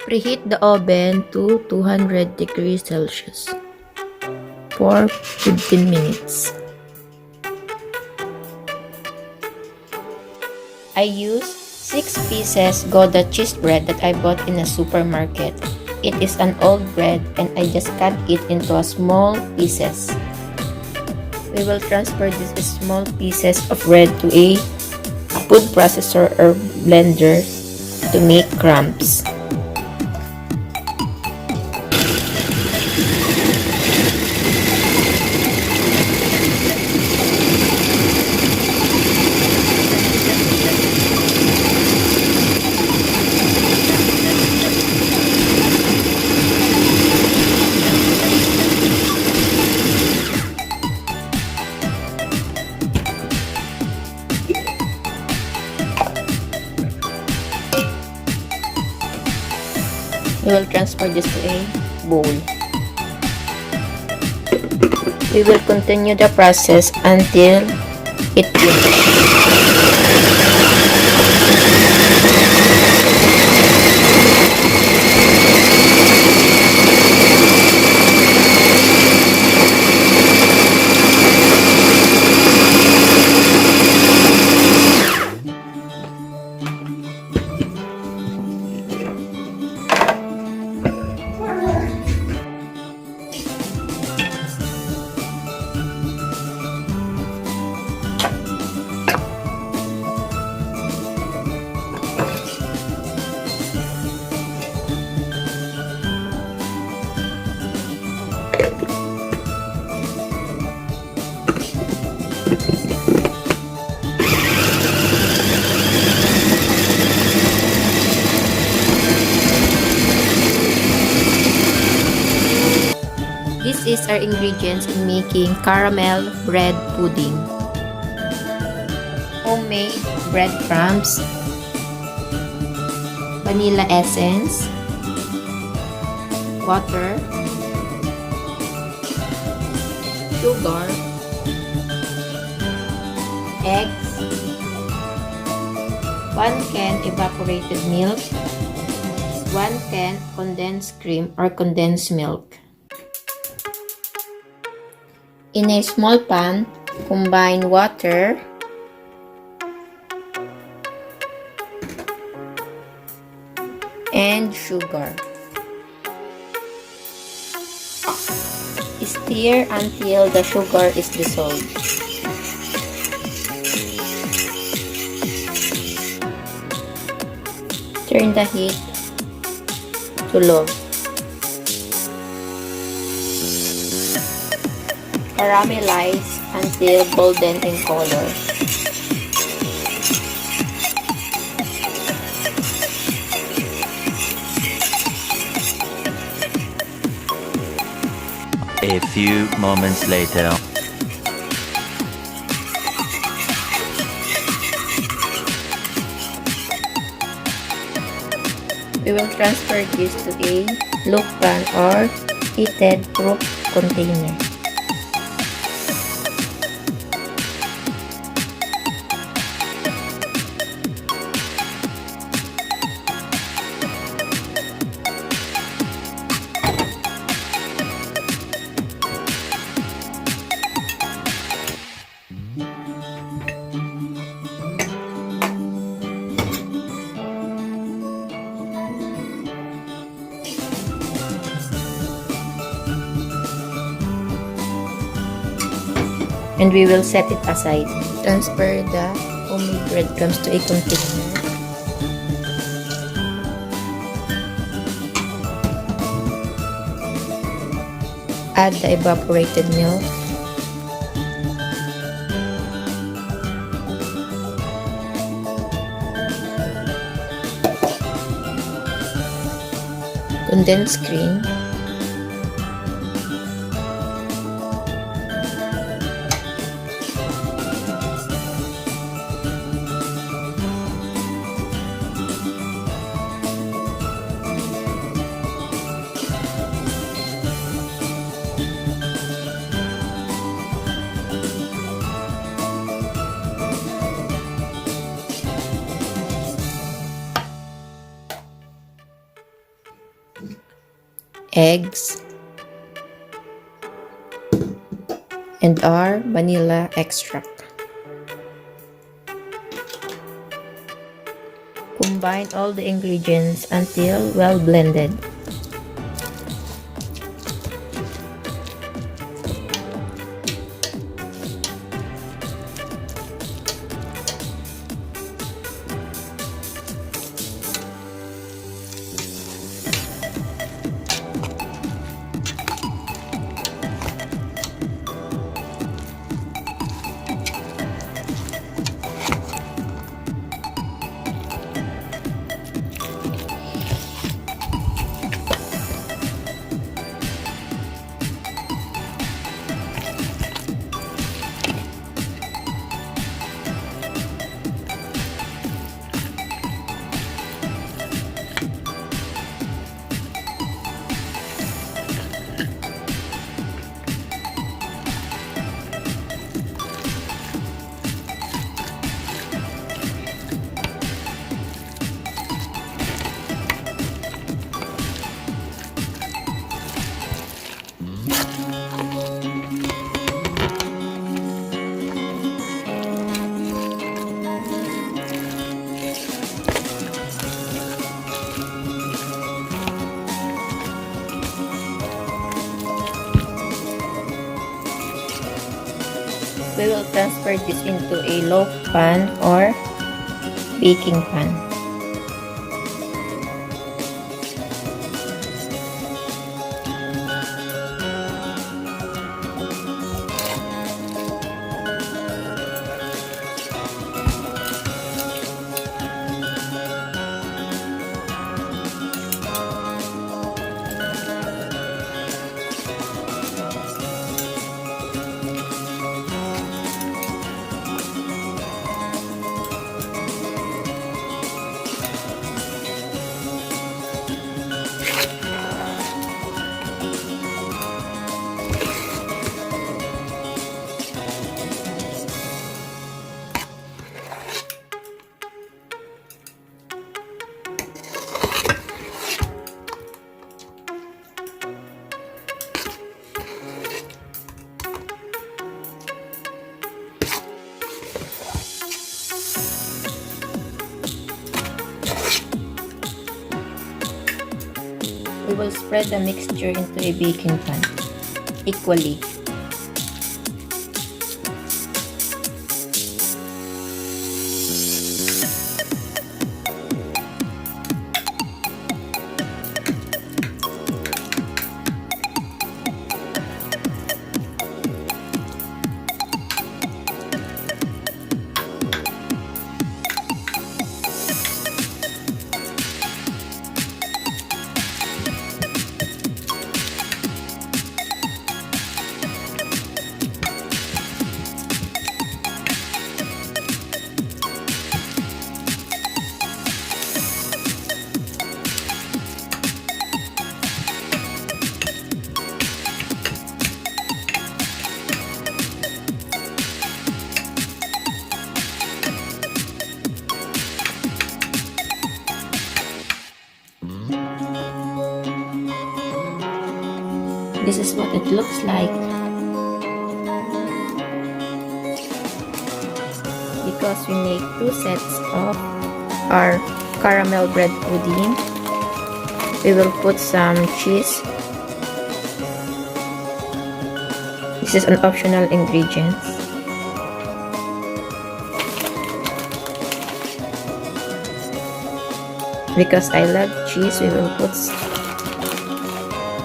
Preheat the oven to 200 degrees Celsius for 15 minutes. I use 6 pieces Gouda cheese bread that I bought in a supermarket. It is an old bread and I just cut it into small pieces. We will transfer these small pieces of bread to a food processor or blender to make crumbs. We will transfer this to a bowl. We will continue the process until it cooks. These are ingredients in making caramel bread pudding. Homemade breadcrumbs, vanilla essence, water, sugar, eggs, 1 can evaporated milk, 1 can condensed cream or condensed milk. In a small pan, combine water, and sugar. Stir until the sugar is dissolved. Turn the heat to low. Caramelize until golden in color. A few moments later. We will transfer this to a loaf pan or heated proof container. And we will set it aside. Transfer the homemade breadcrumbs to a container. Add the evaporated milk. Condensed cream. eggs, and our vanilla extract. Combine all the ingredients until well blended. We will transfer this into a loaf pan or baking pan. We will spread the mixture into a baking pan equally. This is what it looks like. Because we make 2 sets of our caramel bread pudding, we will put some cheese. This is an optional ingredient. Because I love cheese, we will put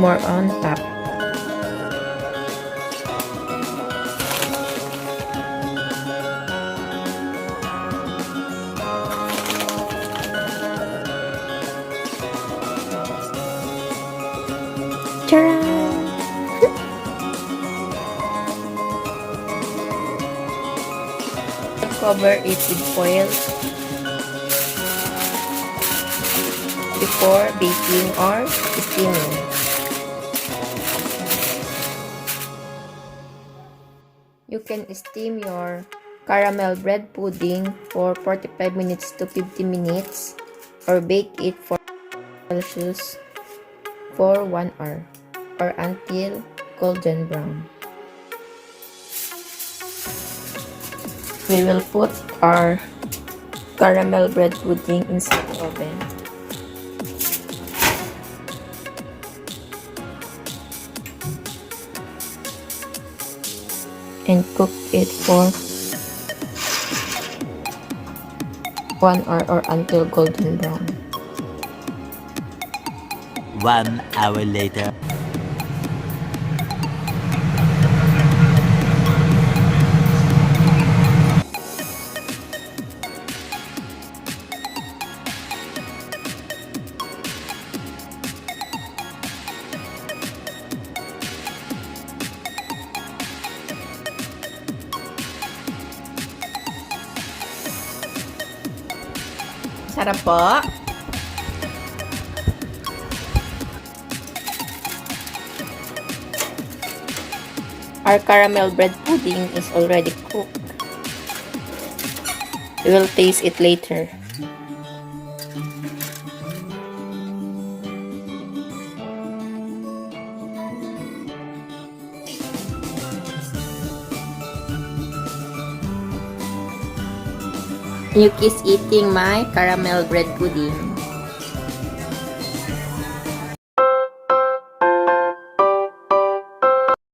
more on top. Cover it with foil before baking or steaming. You can steam your caramel bread pudding for 45 minutes to 50 minutes or bake it for Celsius for 1 hour or until golden brown. We will put our caramel bread pudding inside the oven. And cook it for 1 hour or until golden brown. 1 hour later. Sarap po. Our caramel bread pudding is already cooked. We will taste it later. Yuki's eating my caramel bread pudding.